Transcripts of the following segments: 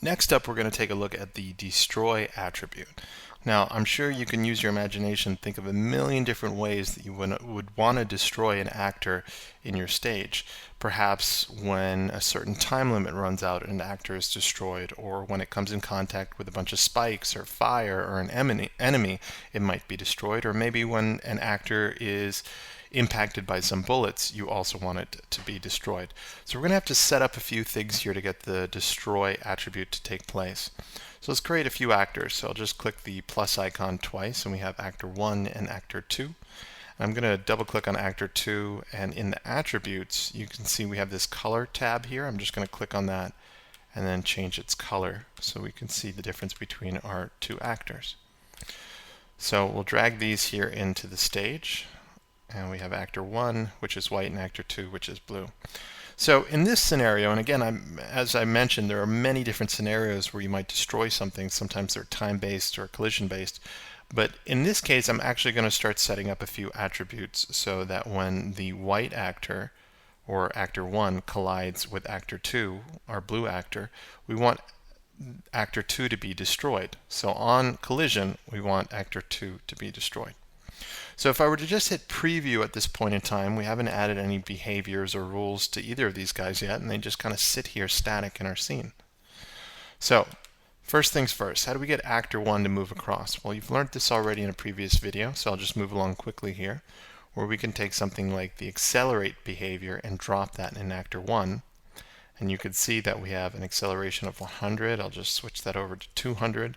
Next up, we're going to take a look at the destroy attribute. Now, I'm sure you can use your imagination, think of a million different ways that you would want to destroy an actor in your stage. Perhaps when a certain time limit runs out and an actor is destroyed, or when it comes in contact with a bunch of spikes or fire or an enemy, it might be destroyed, or maybe when an actor is impacted by some bullets, you also want it to be destroyed. So we're going to have to set up a few things here to get the destroy attribute to take place. So let's create a few actors. So I'll just click the plus icon twice, and we have actor 1 and actor 2. I'm going to double click on actor 2, and in the attributes you can see we have this color tab here. I'm just going to click on that and then change its color so we can see the difference between our two actors. So we'll drag these here into the stage, and we have actor 1, which is white, and actor 2, which is blue. So in this scenario, and again, as I mentioned, there are many different scenarios where you might destroy something. Sometimes they're time-based or collision-based. But in this case, I'm actually going to start setting up a few attributes so that when the white actor, or actor 1, collides with actor 2, our blue actor, we want actor 2 to be destroyed. So on collision, we want actor 2 to be destroyed. So if I were to just hit preview at this point in time, we haven't added any behaviors or rules to either of these guys yet, and they just kind of sit here static in our scene. So first things first, how do we get actor 1 to move across? Well, you've learned this already in a previous video, so I'll just move along quickly here, where we can take something like the accelerate behavior and drop that in actor 1. And you can see that we have an acceleration of 100. I'll just switch that over to 200.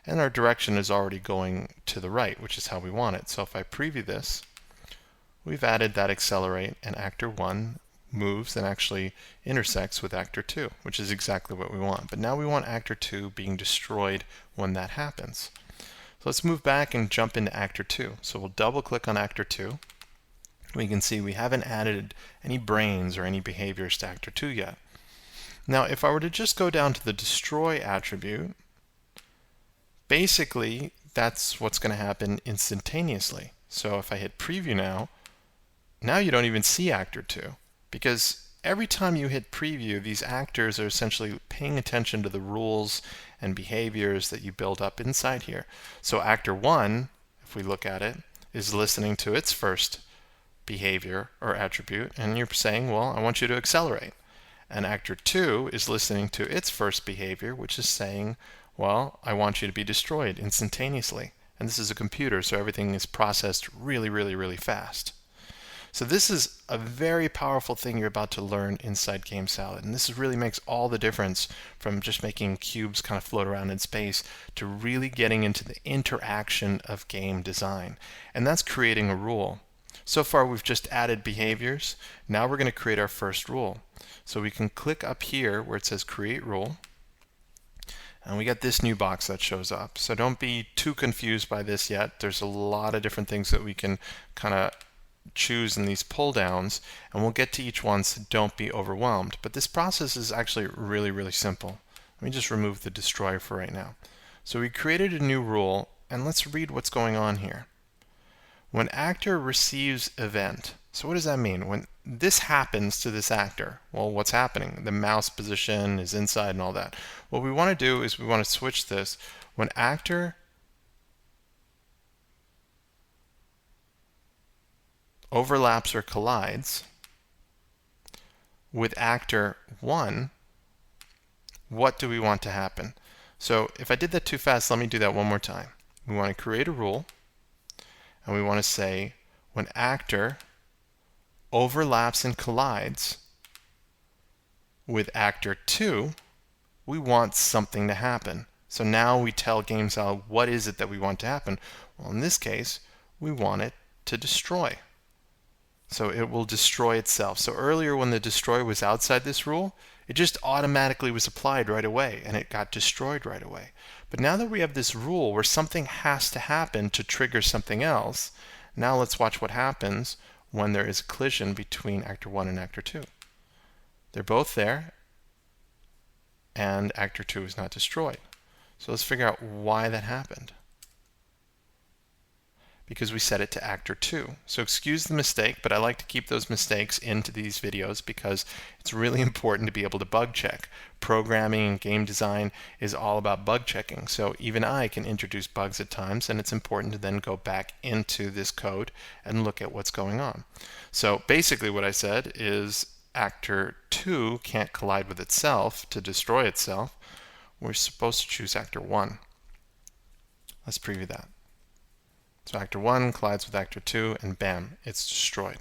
And our direction is already going to the right, which is how we want it. So if I preview this, we've added that accelerate, and actor 1 moves and actually intersects with actor 2, which is exactly what we want. But now we want actor 2 being destroyed when that happens. So let's move back and jump into actor 2. So we'll double click on actor 2. We can see we haven't added any brains or any behaviors to actor 2 yet. Now if I were to just go down to the destroy attribute, basically, that's what's going to happen instantaneously. So if I hit preview now you don't even see actor 2, because every time you hit preview, these actors are essentially paying attention to the rules and behaviors that you build up inside here. So actor 1, if we look at it, is listening to its first behavior or attribute, and you're saying, well, I want you to accelerate. And actor 2 is listening to its first behavior, which is saying, well, I want you to be destroyed instantaneously. And this is a computer, so everything is processed really, really, really fast. So this is a very powerful thing you're about to learn inside Game Salad. And this really makes all the difference from just making cubes kind of float around in space to really getting into the interaction of game design. And that's creating a rule. So far we've just added behaviors. Now we're going to create our first rule. So we can click up here where it says create rule. And we got this new box that shows up. So don't be too confused by this yet. There's a lot of different things that we can kind of choose in these pull downs, and we'll get to each one, so don't be overwhelmed. But this process is actually really, really simple. Let me just remove the destroyer for right now. So we created a new rule, and let's read what's going on here. When actor receives event. So what does that mean? When this happens to this actor, well, what's happening? The mouse position is inside and all that. What we want to do is we want to switch this. When actor overlaps or collides with actor 1, what do we want to happen? So if I did that too fast, let me do that one more time. We want to create a rule, and we want to say when actor overlaps and collides with actor 2, we want something to happen. So now we tell GameSolid what is it that we want to happen. Well, in this case, we want it to destroy. So it will destroy itself. So earlier when the destroy was outside this rule, it just automatically was applied right away, and it got destroyed right away. But now that we have this rule where something has to happen to trigger something else, now let's watch what happens when there is a collision between actor 1 and actor 2. They're both there, and actor 2 is not destroyed. So let's figure out why that happened. because we set it to actor 2. So excuse the mistake, but I like to keep those mistakes into these videos because it's really important to be able to bug check. Programming and game design is all about bug checking. So even I can introduce bugs at times, and it's important to then go back into this code and look at what's going on. So basically what I said is actor 2 can't collide with itself to destroy itself. We're supposed to choose actor 1. Let's preview that. So actor 1 collides with actor 2, and bam, it's destroyed.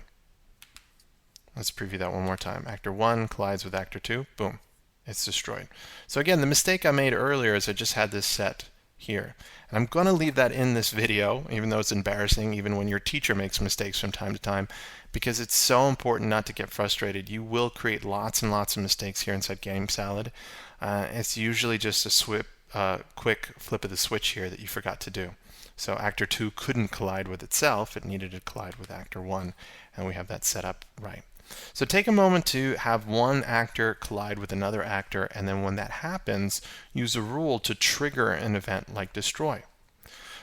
Let's preview that one more time. Actor 1 collides with actor 2, boom, it's destroyed. So again, the mistake I made earlier is I just had this set here. And I'm going to leave that in this video, even though it's embarrassing, even when your teacher makes mistakes from time to time, because it's so important not to get frustrated. You will create lots and lots of mistakes here inside Game Salad. It's usually just a quick flip of the switch here that you forgot to do. So actor 2 couldn't collide with itself, it needed to collide with actor 1, and we have that set up right. So take a moment to have one actor collide with another actor, and then when that happens, use a rule to trigger an event like destroy.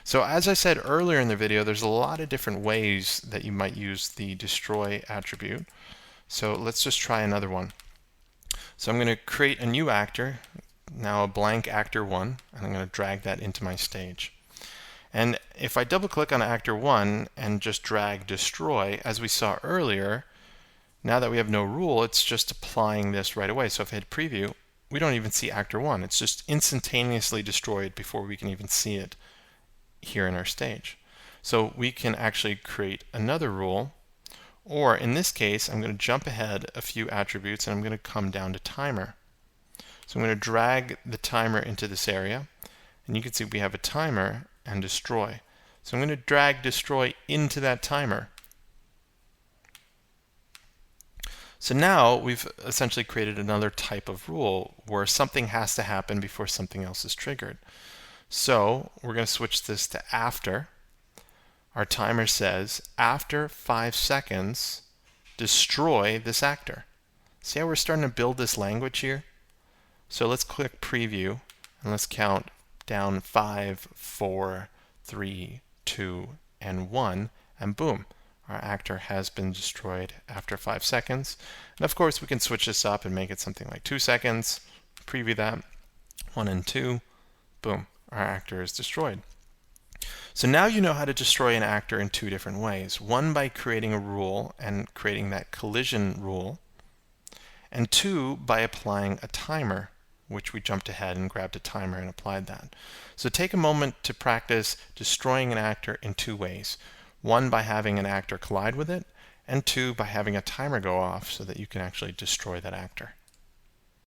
So as I said earlier in the video, there's a lot of different ways that you might use the destroy attribute. So let's just try another one. So I'm going to create a new actor, now a blank actor 1, and I'm going to drag that into my stage. And if I double click on actor 1 and just drag destroy, as we saw earlier, now that we have no rule, it's just applying this right away. So if I hit preview, we don't even see actor 1. It's just instantaneously destroyed before we can even see it here in our stage. So we can actually create another rule, or in this case, I'm going to jump ahead a few attributes and I'm going to come down to timer. So I'm going to drag the timer into this area, and you can see we have a timer and destroy. So I'm going to drag destroy into that timer. So now we've essentially created another type of rule where something has to happen before something else is triggered. So we're going to switch this to after. Our timer says after 5 seconds, destroy this actor. See how we're starting to build this language here? So let's click preview and let's count down 5, 4, 3, 2, and 1, and boom, our actor has been destroyed after 5 seconds. And of course, we can switch this up and make it something like 2 seconds, preview that, 1 and 2, boom, our actor is destroyed. So now you know how to destroy an actor in 2 different ways. One, by creating a rule and creating that collision rule, and 2, by applying a timer, which we jumped ahead and grabbed a timer and applied that. So take a moment to practice destroying an actor in 2 ways. 1, by having an actor collide with it, and 2, by having a timer go off so that you can actually destroy that actor.